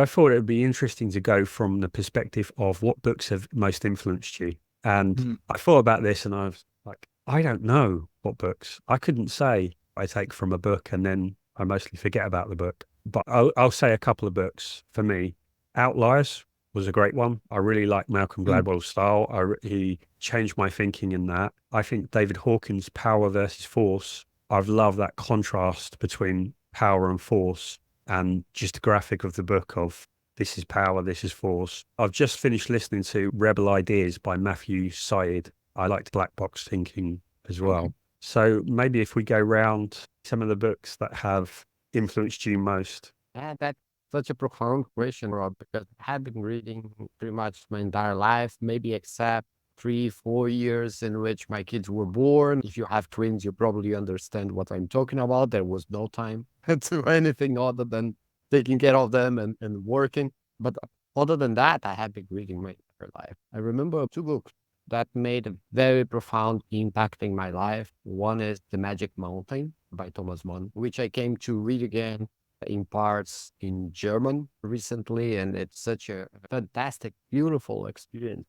I thought it would be interesting to go from the perspective of what books have most influenced you. And I thought about this and I was like, I don't know what books. I couldn't say I take from a book and then I mostly forget about the book. But I'll say a couple of books for me. Outliers was a great one. I really like Malcolm Gladwell's style. He changed my thinking in that. I think David Hawkins' Power versus Force. I've loved that contrast between power and force, and just a graphic of the book of this is power, this is force. I've just finished listening to Rebel Ideas by Matthew Syed. I liked Black Box Thinking as well. So maybe if we go round some of the books that have influenced you most. Yeah, that's such a profound question, Rob, because I have been reading pretty much my entire life, maybe except 3, 4 years in which my kids were born. If you have twins, you probably understand what I'm talking about. There was no time to anything other than taking care of them and working. But other than that, I have been reading my entire life. I remember two books that made a very profound impact in my life. One is The Magic Mountain by Thomas Mann, which I came to read again in parts in German recently, and it's such a fantastic, beautiful experience.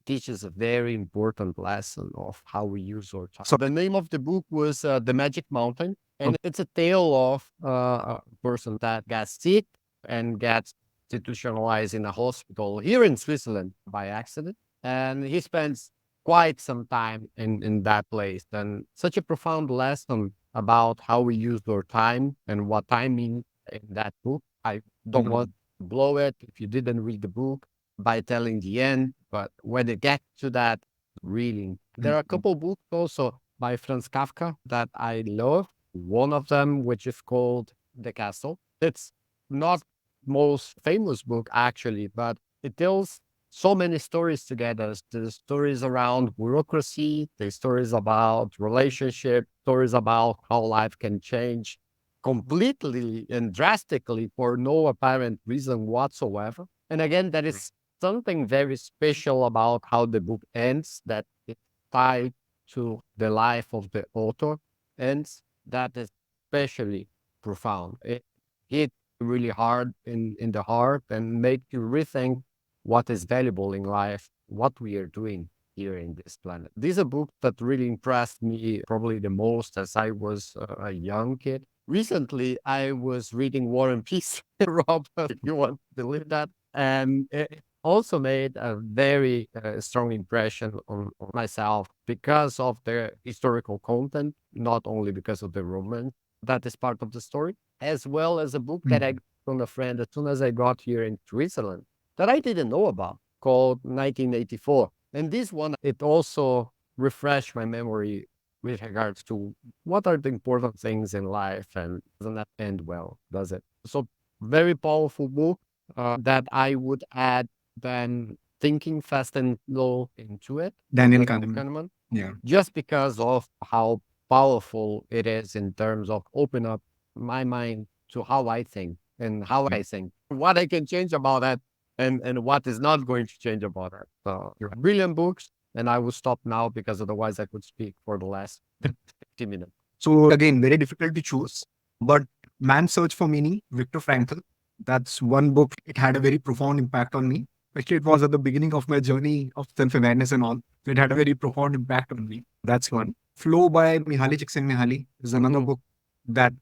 Teaches a very important lesson of how we use our time. So the name of the book was The Magic Mountain, and it's a tale of a person that gets sick and gets institutionalized in a hospital here in Switzerland by accident. And he spends quite some time in that place. And such a profound lesson about how we use our time and what time means in that book. I don't want to blow it if you didn't read the book by telling the end, but when it gets to that, really, there are a couple books also by Franz Kafka that I love. One of them, which is called The Castle. It's not most famous book actually, but it tells so many stories together. The stories around bureaucracy, the stories about relationship, stories about how life can change completely and drastically for no apparent reason whatsoever. And again, that is something very special about how the book ends, that it's tied to the life of the author ends. That is especially profound. It hit really hard in the heart and make you rethink what is valuable in life, what we are doing here in this planet. This is a book that really impressed me probably the most as I was a young kid. Recently, I was reading War and Peace, Rob, if you want to believe that. And it also made a very strong impression on myself because of the historical content, not only because of the romance that is part of the story, as well as a book that I got from a friend as soon as I got here in Switzerland that I didn't know about called 1984. And this one, it also refreshed my memory with regards to what are the important things in life and doesn't that end well, does it? So very powerful book that I would add then Thinking Fast and Slow into it. Daniel Daniel Kahneman. Kahneman. Yeah. Just because of how powerful it is in terms of open up my mind to how I think and how I think, what I can change about that and what is not going to change about it. So brilliant books. And I will stop now because otherwise I could speak for the last 50 minutes. So again, very difficult to choose. But Man's Search for Meaning, Viktor Frankl, that's one book. It had a very profound impact on me. Actually, it was at the beginning of my journey of self-awareness and all. So it had a very profound impact on me. That's one. Flow by Mihaly Csikszentmihalyi is another book that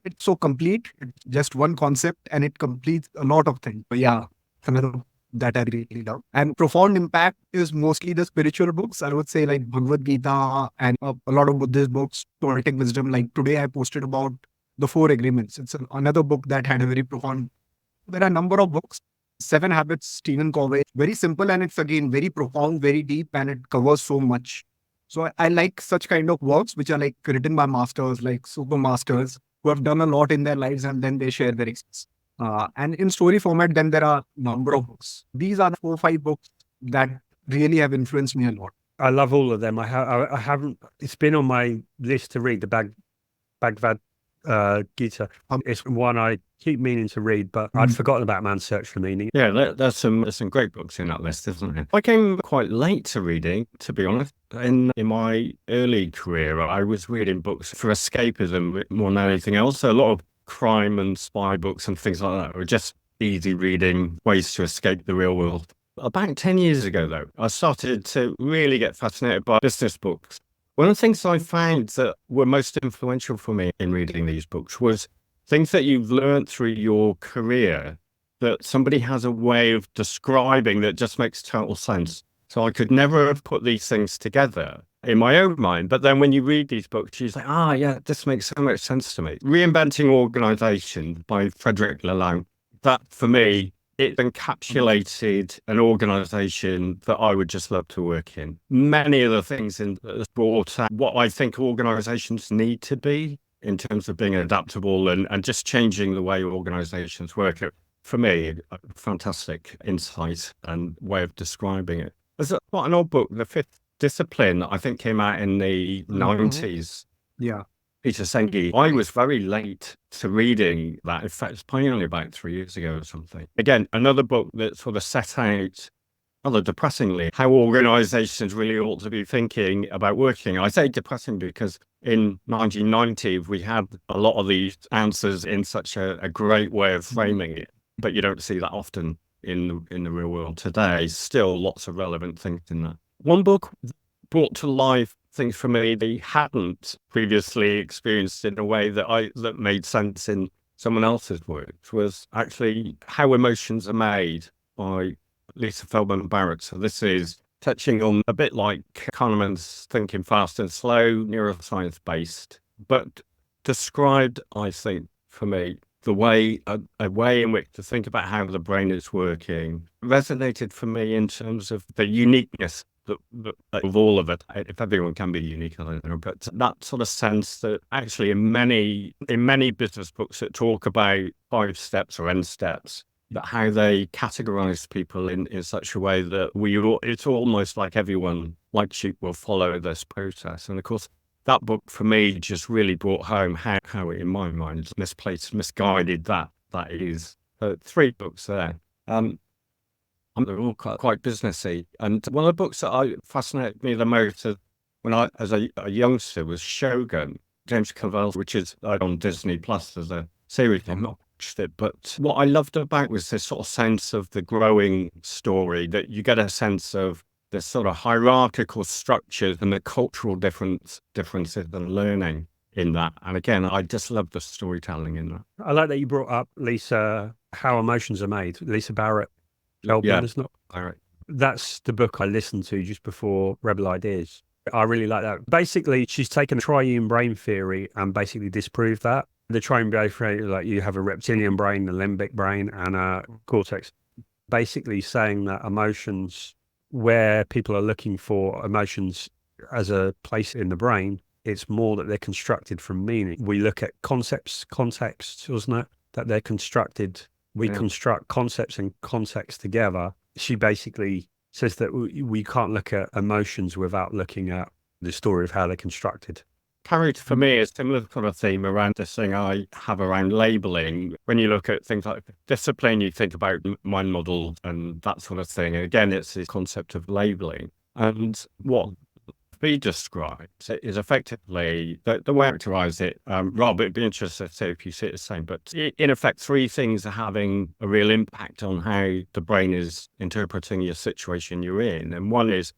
it's so complete. It's just one concept and it completes a lot of things. But yeah, it's another book that I really love. And profound impact is mostly the spiritual books. I would say like Bhagavad Gita and a lot of Buddhist books, Stoic wisdom. Like today I posted about the Four Agreements. It's another book that had a very profound. There are a number of books. Seven Habits, Stephen Covey. Very simple and it's again very profound, very deep, and it covers so much. So I like such kind of works which are like written by masters, like super masters who have done a lot in their lives and then they share their experience. And in story format, then there are a number of books. These are 4 or 5 books that really have influenced me a lot. I love all of them. I haven't. It's been on my list to read the Bhagavad Gita. It's one I keep meaning to read, but I'd forgotten about Man's Search for Meaning. Yeah, there's some great books in that list, isn't there? I came quite late to reading, to be honest. In my early career, I was reading books for escapism more than anything else. So a lot of crime and spy books and things like that were just easy reading, ways to escape the real world. About 10 years ago, though, I started to really get fascinated by business books. One of the things I found that were most influential for me in reading these books was things that you've learned through your career that somebody has a way of describing that just makes total sense. So I could never have put these things together in my own mind. But then when you read these books, you're like, yeah, this makes so much sense to me. Reinventing Organization by Frederick Laloux. That, for me, it encapsulated an organization that I would just love to work in. Many of the things that brought out what I think organizations need to be in terms of being adaptable and just changing the way organizations work. For me, a fantastic insight and way of describing it. There's quite an old book, The Fifth Discipline, I think came out in the 90s. Yeah. Peter Senge. I was very late to reading that. In fact, it's probably only about 3 years ago or something. Again, another book that sort of set out, rather depressingly, how organizations really ought to be thinking about working. I say depressing because in 1990, we had a lot of these answers in such a great way of framing it, but you don't see that often in the real world today. Still lots of relevant things in that. One book brought to life things for me they hadn't previously experienced in a way that made sense in someone else's work was actually How Emotions Are Made by Lisa Feldman Barrett. So this is touching on a bit like Kahneman's Thinking Fast and Slow, neuroscience based, but described, I think, for me, the way, a way in which to think about how the brain is working resonated for me in terms of the uniqueness of all of it. If everyone can be unique, I don't know, but that sort of sense that actually in many business books that talk about 5 steps or N steps, but how they categorize people in such a way that it's almost like everyone, like sheep, will follow this process. And of course, that book for me just really brought home how in my mind, misplaced, misguided that is. 3 books there. They're all quite businessy. And one of the books that fascinated me the most when I, as a youngster, was Shogun, James Clavell, which is on Disney Plus as a series. I've not watched it, but what I loved about was this sort of sense of the growing story, that you get a sense of the sort of hierarchical structures and the cultural differences and learning in that. And again, I just love the storytelling in that. I like that you brought up Lisa, How Emotions Are Made, Lisa Barrett. Yeah, it's not. all right. That's the book I listened to just before Rebel Ideas. I really like that. Basically, she's taken a triune brain theory and basically disproved that. The triune brain theory, like you have a reptilian brain, a limbic brain, and a cortex. Basically saying that emotions, where people are looking for emotions as a place in the brain, it's more that they're constructed from meaning. We look at concepts, context, wasn't it? That they're constructed. We construct concepts and context together. She basically says that we can't look at emotions without looking at the story of how they're constructed. Carried for me a similar kind of theme around this thing I have around labeling. When you look at things like discipline, you think about mind model and that sort of thing. And again, it's this concept of labeling. And what we described is effectively the way I characterize it. Rob, it'd be interesting to see if you see it the same, but in effect, 3 things are having a real impact on how the brain is interpreting your situation you're in. And one is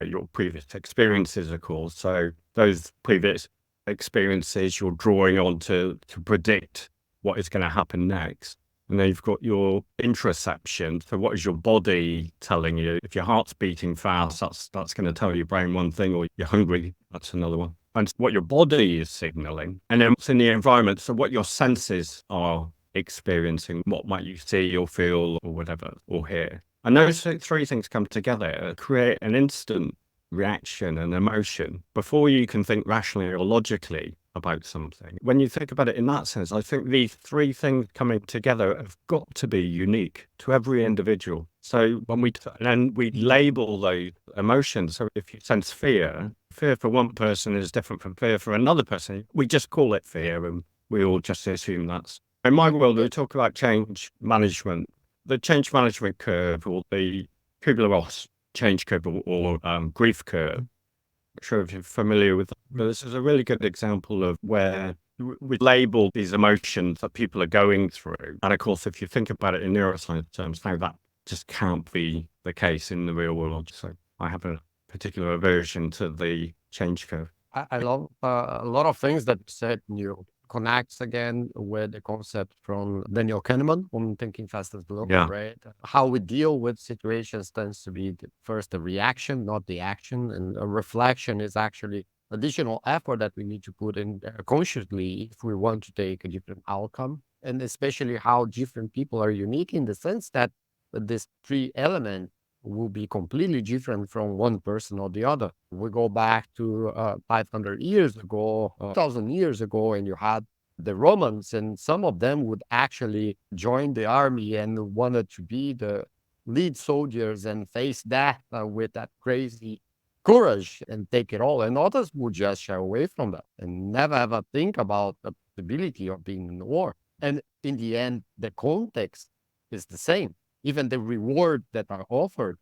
your previous experiences, of course. So those previous experiences you're drawing on to predict what is going to happen next. And then you've got your interoception. So what is your body telling you? If your heart's beating fast, that's going to tell your brain one thing, or you're hungry, that's another one. And what your body is signaling. And then what's in the environment, so what your senses are experiencing, what might you see or feel or whatever, or hear. And those 3 things come together, create an instant reaction and emotion before you can think rationally or logically about something. When you think about it in that sense, I think these 3 things coming together have got to be unique to every individual. So when we label those emotions, so if you sense fear for one person is different from fear for another person, we just call it fear and we all just assume that's. In my world, we talk about change management. The change management curve, or the Kubler-Ross change curve, or grief curve. I'm sure if you're familiar with that. But this is a really good example of where we label these emotions that people are going through. And of course, if you think about it in neuroscience terms, now that just can't be the case in the real world. So I have a particular aversion to the change curve. I love a lot of things that you said. You connects again with the concept from Daniel Kahneman on Thinking Fast and Slow, Yeah. right? How we deal with situations tends to be first the reaction, not the action. And a reflection is actually additional effort that we need to put in consciously if we want to take a different outcome. And especially how different people are unique in the sense that this three element will be completely different from one person or the other. We go back to 500 years ago, 1,000 years ago, and you had the Romans, and some of them would actually join the army and wanted to be the lead soldiers and face death with that crazy courage and take it all. And others would just shy away from that and never ever think about the possibility of being in war. And in the end, the context is the same. Even the reward that are offered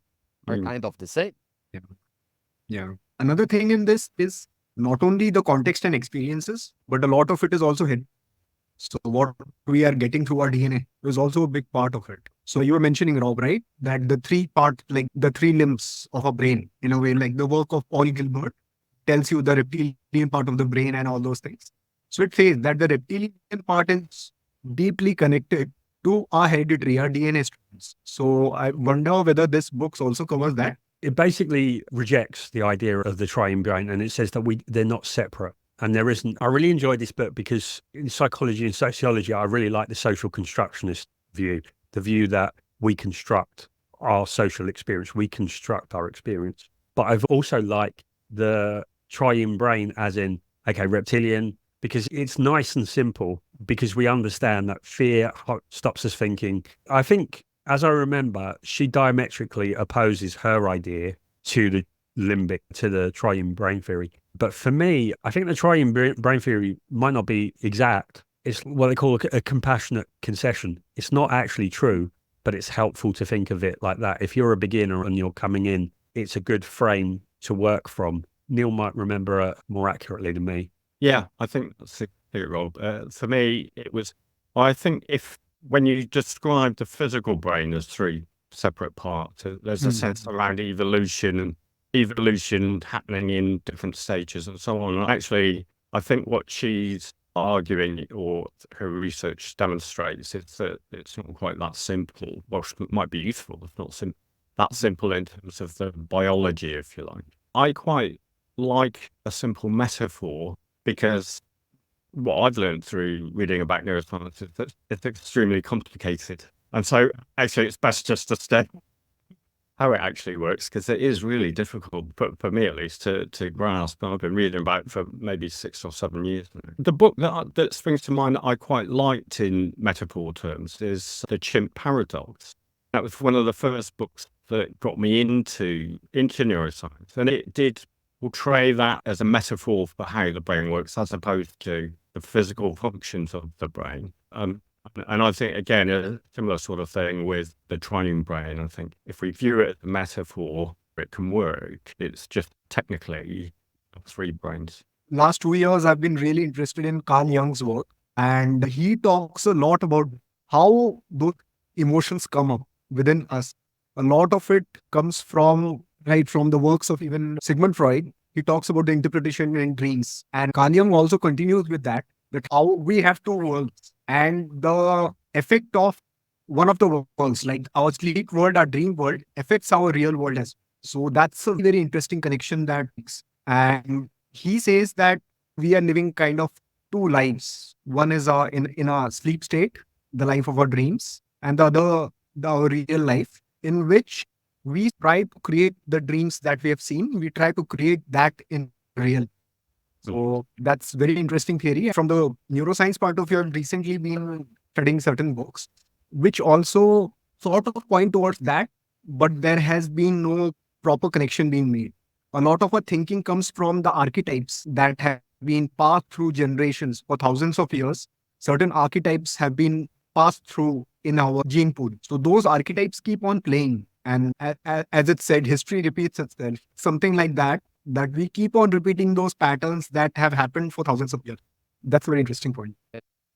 are kind of the same. Yeah. Another thing in this is not only the context and experiences, but a lot of it is also hidden. So what we are getting through our DNA is also a big part of it. So you were mentioning, Rob, right? That the three part, like the three limbs of a brain, in a way, like the work of Paul Gilbert tells you the reptilian part of the brain and all those things. So it says that the reptilian part is deeply connected to our hereditary, our DNA strands. So I wonder whether this book also covers that. It basically rejects the idea of the triune brain, and it says that they're not separate. And there isn't. I really enjoyed this book because in psychology and sociology, I really like the social constructionist view, the view that we construct our social experience, we construct our experience. But I've also liked the triune brain as in, okay, reptilian, because it's nice and simple, because we understand that fear stops us thinking. I think, as I remember, she diametrically opposes her idea to the limbic, to the triune brain theory. But for me, I think the triune brain theory might not be exact. It's what they call a compassionate concession. It's not actually true, but it's helpful to think of it like that. If you're a beginner and you're coming in, it's a good frame to work from. Neil might remember it more accurately than me. Yeah, I think that's it, Rob. For me, it was, I think when you describe the physical brain as three separate parts, there's a sense around evolution and evolution happening in different stages and so on. And actually, I think what she's arguing, or her research demonstrates, is that it's not quite that simple. Well, it might be useful, if not that simple in terms of the biology, if you like. I quite like a simple metaphor, because what I've learned through reading about neuroscience is that it's extremely complicated. And so actually it's best just to stay how it actually works, because it is really difficult, for me at least, to grasp. I've been reading about it for maybe 6 or 7 years now. The book that springs to mind that I quite liked in metaphor terms is The Chimp Paradox. That was one of the first books that got me into neuroscience. And it did portray that as a metaphor for how the brain works, as opposed to the physical functions of the brain. And I think, again, a similar sort of thing with the triune brain. I think if we view it as a metaphor, it can work. It's just technically three brains. Last 2 years, I've been really interested in Carl Jung's work, and he talks a lot about how those emotions come up within us. A lot of it comes from the works of even Sigmund Freud. He talks about the interpretation in dreams. And Carl Jung also continues with that how we have two worlds, and the effect of one of the worlds, like our sleep world, our dream world, affects our real world as well. So that's a very interesting connection that makes. And he says that we are living kind of two lives. One is in our sleep state, the life of our dreams, and the other, our real life, in which we try to create the dreams that we have seen. We try to create that in real. So that's very interesting theory. From the neuroscience part of view, I've recently been studying certain books, which also sort of point towards that, but there has been no proper connection being made. A lot of our thinking comes from the archetypes that have been passed through generations for thousands of years. Certain archetypes have been passed through in our gene pool. So those archetypes keep on playing. And as it said, history repeats itself. Something like that we keep on repeating those patterns that have happened for thousands of years. That's a very interesting point.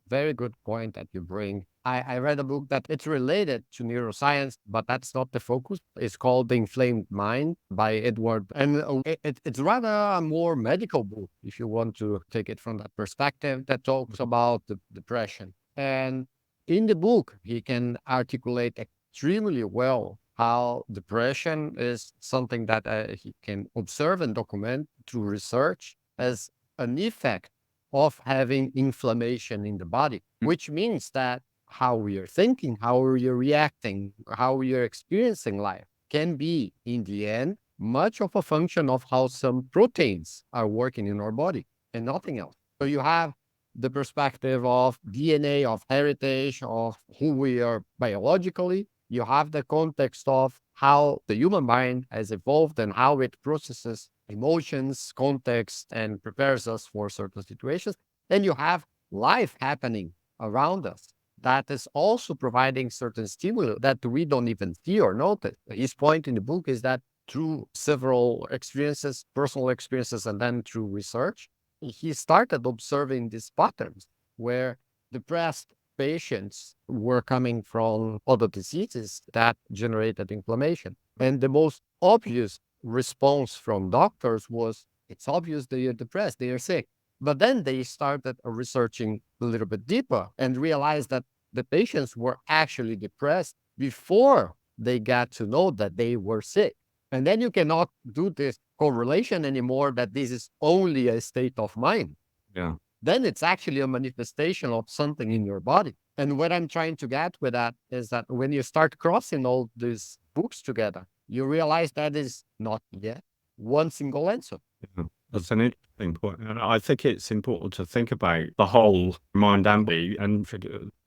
Very good point that you bring. I read a book that it's related to neuroscience, but that's not the focus. It's called The Inflamed Mind by Eduardo. And it's rather a more medical book, if you want to take it from that perspective, that talks about the depression. And in the book, he can articulate extremely well how depression is something that he can observe and document through research as an effect of having inflammation in the body, which means that how we are thinking, how we are reacting, how we are experiencing life can be, in the end, much of a function of how some proteins are working in our body and nothing else. So you have the perspective of DNA, of heritage, of who we are biologically. You have the context of how the human mind has evolved and how it processes emotions, context, and prepares us for certain situations. Then you have life happening around us that is also providing certain stimuli that we don't even see or notice. His point in the book is that through several experiences, personal experiences, and then through research, he started observing these patterns where depressed patients were coming from other diseases that generated inflammation. And the most obvious response from doctors was, it's obvious they are depressed, they are sick. But then they started researching a little bit deeper and realized that the patients were actually depressed before they got to know that they were sick. And then you cannot do this correlation anymore that this is only a state of mind. Yeah. Then it's actually a manifestation of something in your body. And what I'm trying to get with that is that when you start crossing all these books together, you realize that is not yet one single answer. Yeah. That's an interesting point. And I think it's important to think about the whole mind and body, and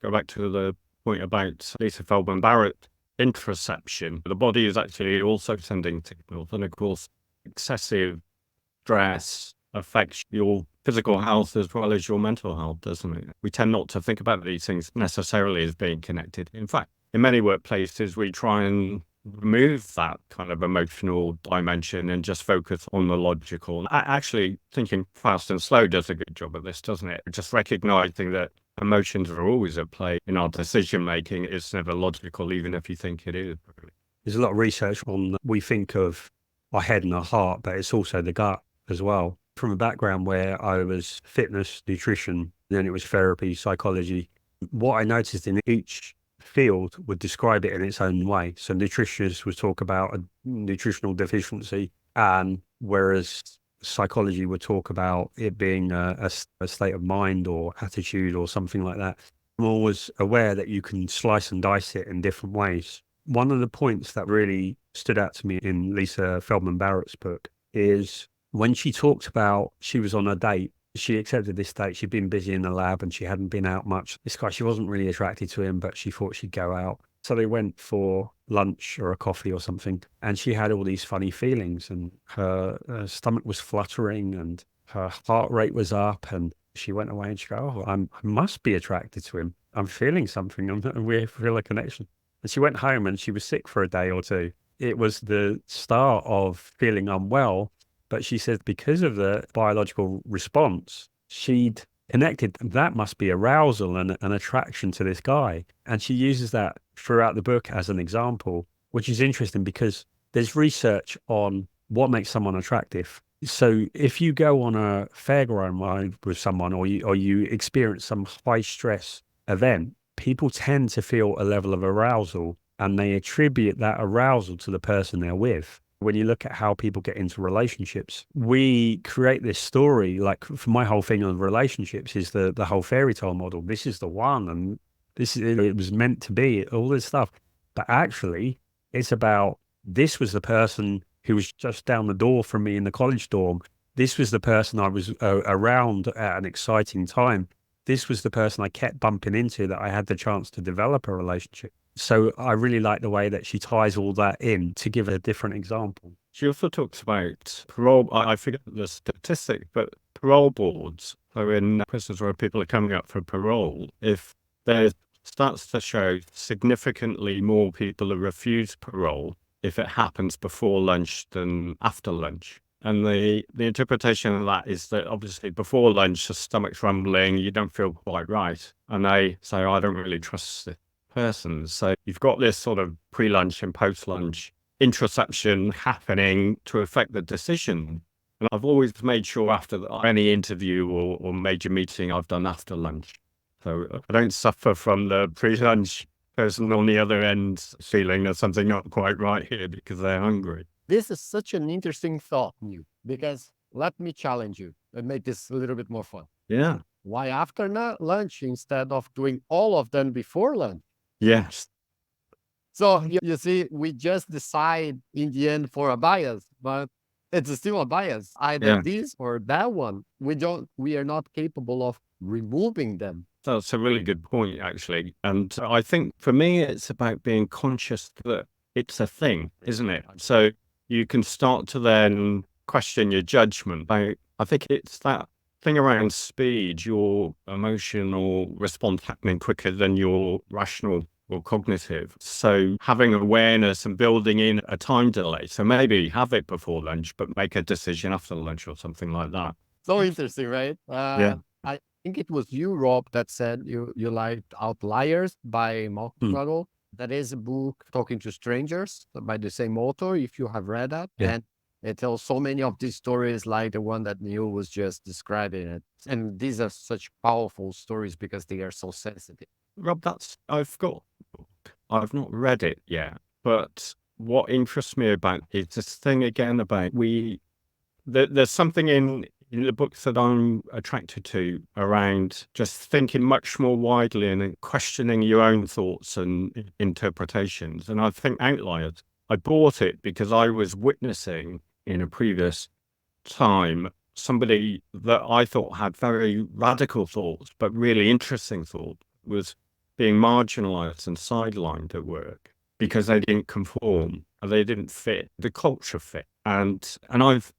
go back to the point about Lisa Feldman Barrett interoception. The body is actually also sending signals. And of course, excessive stress affects your physical health as well as your mental health, doesn't it? We tend not to think about these things necessarily as being connected. In fact, in many workplaces, we try and remove that kind of emotional dimension and just focus on the logical. Actually, thinking fast and slow does a good job of this, doesn't it? Just recognizing that emotions are always at play in our decision making. It's never logical, even if you think it is. There's a lot of research on, we think of our head and our heart, but it's also the gut as well. From a background where I was fitness, nutrition, then it was therapy, psychology, what I noticed in each field would describe it in its own way. So nutritionists would talk about a nutritional deficiency, and whereas psychology would talk about it being a state of mind or attitude or something like that. I'm always aware that you can slice and dice it in different ways. One of the points that really stood out to me in Lisa Feldman Barrett's book is when she talked about she was on a date. She accepted this date. She'd been busy in the lab and she hadn't been out much. This guy, she wasn't really attracted to him, but she thought she'd go out. So they went for lunch or a coffee or something. And she had all these funny feelings, and her stomach was fluttering and her heart rate was up. And she went away and she go, oh, I must be attracted to him. I'm feeling something. We feel a connection. And she went home and she was sick for a day or two. It was the start of feeling unwell. But she said because of the biological response, she'd connected, that must be arousal and an attraction to this guy. And she uses that throughout the book as an example, which is interesting because there's research on what makes someone attractive. So if you go on a fairground ride with someone or you experience some high stress event, people tend to feel a level of arousal, and they attribute that arousal to the person they're with. When you look at how people get into relationships, we create this story, like for my whole thing on relationships is the whole fairy tale model. This is the one, and it was meant to be, all this stuff. But actually, it's about, this was the person who was just down the door from me in the college dorm. This was the person I was around at an exciting time. This was the person I kept bumping into that I had the chance to develop a relationship. So I really like the way that she ties all that in to give a different example. She also talks about parole. I forget the statistic, but parole boards. So in prisons where people are coming up for parole, if there starts to show significantly more people are refused parole if it happens before lunch than after lunch. And the interpretation of that is that obviously before lunch, the stomach's rumbling, you don't feel quite right. And they say, I don't really trust this person. So you've got this sort of pre-lunch and post-lunch introspection happening to affect the decision. And I've always made sure after any interview or major meeting I've done after lunch. So I don't suffer from the pre-lunch person on the other end feeling there's something not quite right here because they're hungry. This is such an interesting thought, Neil, because let me challenge you and make this a little bit more fun. Yeah. Why after lunch instead of doing all of them before lunch? Yes. So you see, we just decide in the end for a bias, but it's still a bias. Either this or that one. We are not capable of removing them. That's a really good point, actually. And I think for me, it's about being conscious that it's a thing, isn't it? So you can start to then question your judgment. I think it's that thing around speed, your emotional response happening quicker than your rational or cognitive. So having awareness and building in a time delay. So maybe have it before lunch, but make a decision after lunch or something like that. So interesting, right? Yeah. I think it was you, Rob, that said you liked Outliers by Malcolm Gladwell. That is a book, Talking to Strangers, by the same author, if you have read that. Yeah. And it tells so many of these stories like the one that Neil was just describing. It. And these are such powerful stories because they are so sensitive. Rob, I've not read it yet, but what interests me about it is this thing again about there's something in the books that I'm attracted to around just thinking much more widely and questioning your own thoughts and interpretations. And I think Outliers, I bought it because I was witnessing in a previous time somebody that I thought had very radical thoughts, but really interesting thoughts, was being marginalized and sidelined at work because they didn't conform or they didn't fit the culture fit. And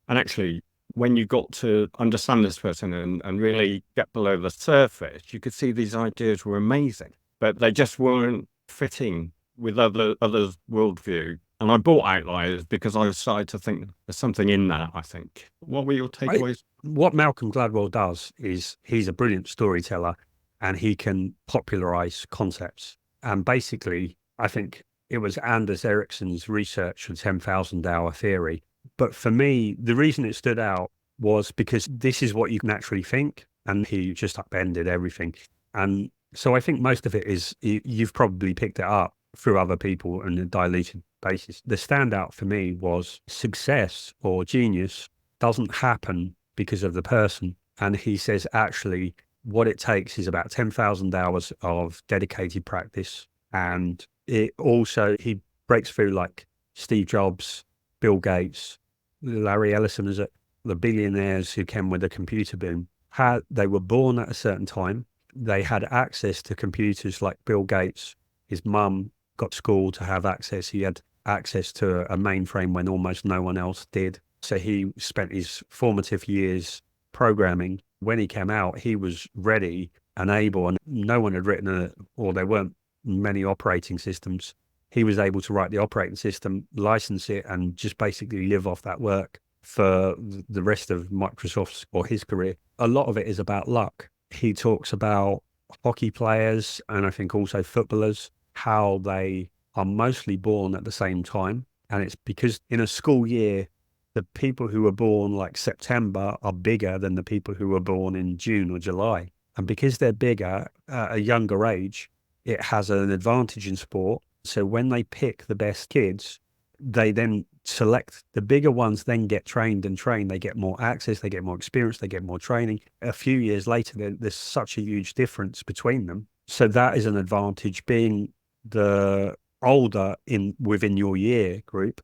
actually, when you got to understand this person and really get below the surface, you could see these ideas were amazing, but they just weren't fitting with others' worldview. And I bought Outliers because I started to think there's something in that, I think. What were your takeaways? What Malcolm Gladwell does is he's a brilliant storyteller and he can popularize concepts. And basically, I think it was Anders Ericsson's research on 10,000 hour theory. But for me, the reason it stood out was because this is what you naturally think. And he just upended everything. And so I think most of it is, you've probably picked it up through other people on a diluted basis. The standout for me was success or genius doesn't happen because of the person. And he says, actually, what it takes is about 10,000 hours of dedicated practice. And it also, he breaks through like Steve Jobs, Bill Gates, Larry Ellison, as the billionaires who came with the computer boom. They were born at a certain time. They had access to computers like Bill Gates. His mum got schooled to have access. He had access to a mainframe when almost no one else did. So he spent his formative years programming. When he came out, he was ready and able, and no one had written or there weren't many operating systems. He was able to write the operating system, license it, and just basically live off that work for the rest of Microsoft's or his career. A lot of it is about luck. He talks about hockey players and I think also footballers, how they are mostly born at the same time. And it's because in a school year, the people who were born like September are bigger than the people who were born in June or July. And because they're bigger at a younger age, it has an advantage in sport. So when they pick the best kids, they then select the bigger ones, then get trained and trained. They get more access, they get more experience, they get more training. A few years later, there's such a huge difference between them. So that is an advantage, being the older within your year group.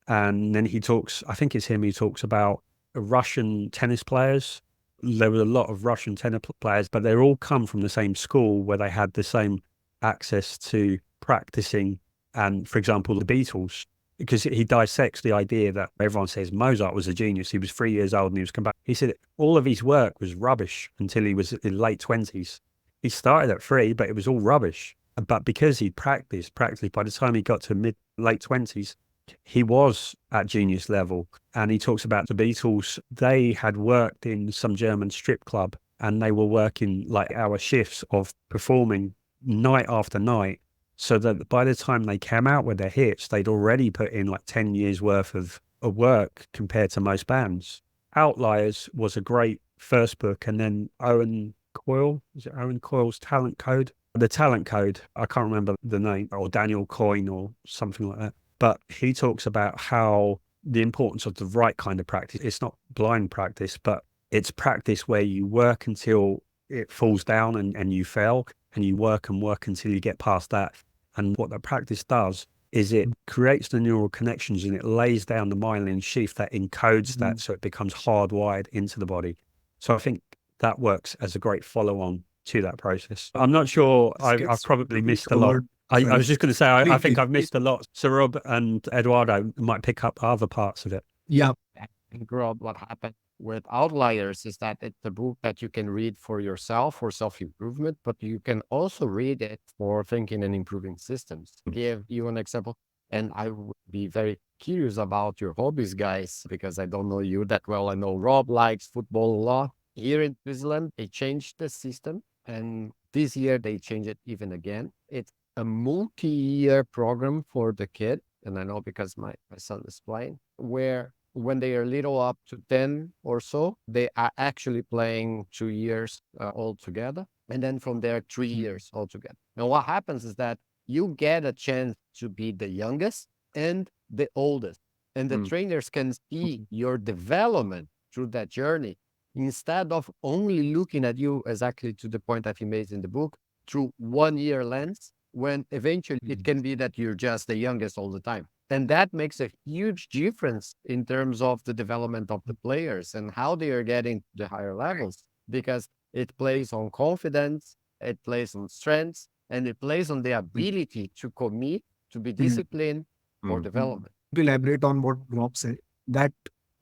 And then he talks, I think it's him, he talks about Russian tennis players. There were a lot of Russian tennis players, but they all come from the same school where they had the same access to practicing. And for example, the Beatles, because he dissects the idea that everyone says Mozart was a genius. He was 3 years old and he was combined. He said all of his work was rubbish until he was in late 20s. He started at 3, but it was all rubbish. But because he practiced, by the time he got to late 20s, he was at genius level. And he talks about the Beatles. They had worked in some German strip club, and they were working like hour shifts of performing night after night, so that by the time they came out with their hits, they'd already put in like 10 years worth of work compared to most bands. Outliers was a great first book, and then Owen Coyle's Talent Code? The Talent Code, I can't remember the name, or Daniel Coyne or something like that. But he talks about how the importance of the right kind of practice. It's not blind practice, but it's practice where you work until it falls down and you fail, and you work and work until you get past that. And what that practice does is it creates the neural connections, and it lays down the myelin sheath that encodes that, so it becomes hardwired into the body. So I think that works as a great follow-on to that process. I'm not sure, I've probably missed a lot. I was just going to say, I think I've missed a lot. Saurabh and Eduardo might pick up other parts of it. Yeah. I think, Rob, what happened with Outliers is that it's a book that you can read for yourself, for self-improvement, but you can also read it for thinking and improving systems. Give you an example, and I would be very curious about your hobbies, guys, because I don't know you that well. I know Rob likes football a lot. Here in Switzerland, they changed the system, and this year they changed it even again. It's a multi-year program for the kid, and I know because my son is playing, where when they are little, up to 10 or so, they are actually playing 2 years all together. And then from there, 3 years altogether. Now, what happens is that you get a chance to be the youngest and the oldest. And the trainers can see your development through that journey, instead of only looking at you, exactly to the point that he made in the book, through 1 year lens, when eventually it can be that you're just the youngest all the time. And that makes a huge difference in terms of the development of the players and how they are getting to the higher levels, because it plays on confidence, it plays on strengths, and it plays on the ability to commit, to be disciplined for development. To elaborate on what Rob said, that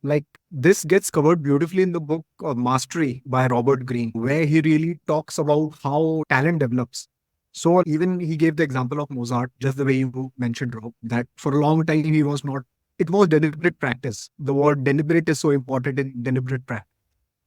like this gets covered beautifully in the book Mastery by Robert Greene, where he really talks about how talent develops. So even he gave the example of Mozart, just the way you mentioned, Rob, that for a long time it was deliberate practice. The word deliberate is so important in deliberate practice.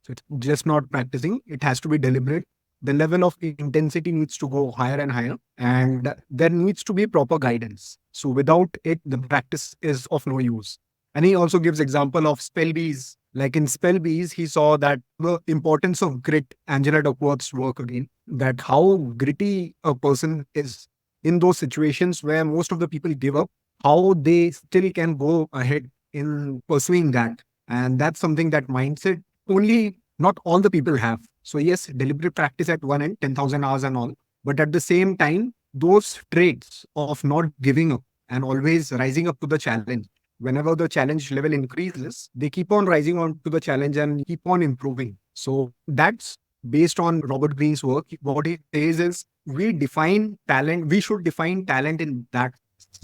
So it's just not practicing, it has to be deliberate. The level of intensity needs to go higher and higher, and there needs to be proper guidance. So without it, the practice is of no use. And he also gives example of spell bees. Like in spell bees, he saw that the importance of grit, Angela Duckworth's work again, that how gritty a person is in those situations where most of the people give up, how they still can go ahead in pursuing that. And that's something that mindset only not all the people have. So yes, deliberate practice at one end, 10,000 hours and all. But at the same time, those traits of not giving up and always rising up to the challenge, whenever the challenge level increases, they keep on rising on to the challenge and keep on improving. So that's based on Robert Greene's work. What he says is we define talent. We should define talent in that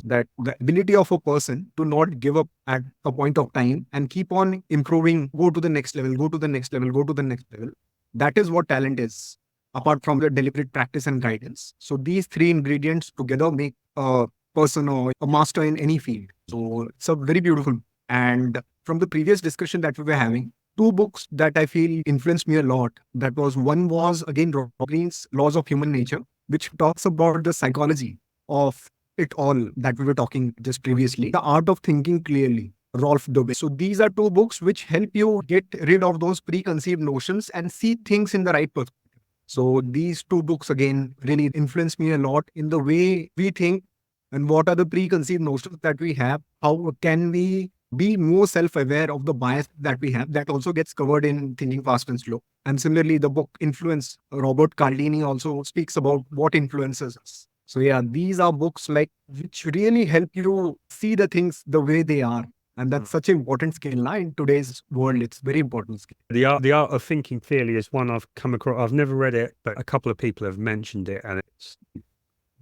the ability of a person to not give up at a point of time and keep on improving, go to the next level, go to the next level, go to the next level. That is what talent is, apart from the deliberate practice and guidance. So these three ingredients together make a person or a master in any field. So it's a very beautiful. And from the previous discussion that we were having, two books that I feel influenced me a lot. One was again Robert Greene's Laws of Human Nature, which talks about the psychology of it all that we were talking just previously. The Art of Thinking Clearly, Rolf Dubin. So these are two books which help you get rid of those preconceived notions and see things in the right perspective. So these two books again really influenced me a lot in the way we think and what are the preconceived notions that we have. How can we be more self-aware of the bias that we have? That also gets covered in Thinking Fast and Slow. And similarly, the book Influence, Robert Cialdini also speaks about what influences us. So yeah, these are books like which really help you see the things the way they are. And that's such an important skill now in today's world. It's very important skill. The Art of Thinking Clearly is one I've come across. I've never read it, but a couple of people have mentioned it, and it's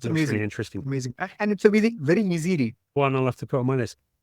amazing. Really interesting. Amazing. And it's a very, very easy read. One I'll have to put on my list.